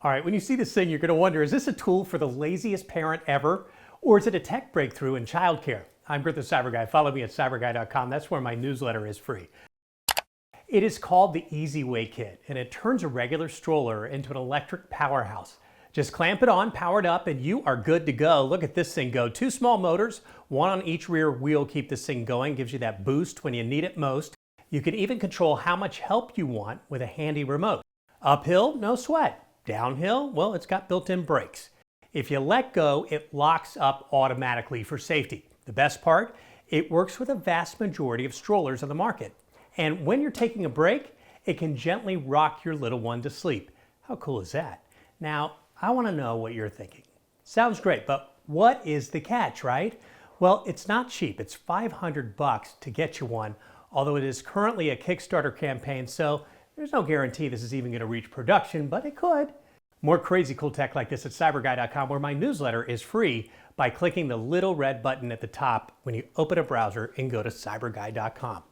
All right, when you see this thing, you're going to wonder, is this a tool for the laziest parent ever? Or is it a tech breakthrough in childcare? I'm Kurt the Cyber Guy. Follow me at cyberguy.com. That's where my newsletter is free. It is called the Easy Way Kit, and it turns a regular stroller into an electric powerhouse. Just clamp it on, power it up, and you are good to go. Look at this thing go. 2 small motors, 1 on each rear wheel, keep this thing going, gives you that boost when you need it most. You can even control how much help you want with a handy remote. Uphill, no sweat. Downhill, well, it's got built-in brakes. If you let go, it locks up automatically for safety. The best part, it works with a vast majority of strollers on the market. And when you're taking a break, it can gently rock your little one to sleep. How cool is that? Now, I want to know what you're thinking. Sounds great, but what is the catch, right? Well, it's not cheap. It's $500 to get you one, although it is currently a Kickstarter campaign, so there's no guarantee this is even going to reach production, but it could. More crazy cool tech like this at cyberguy.com, where my newsletter is free by clicking the little red button at the top when you open a browser and go to cyberguy.com.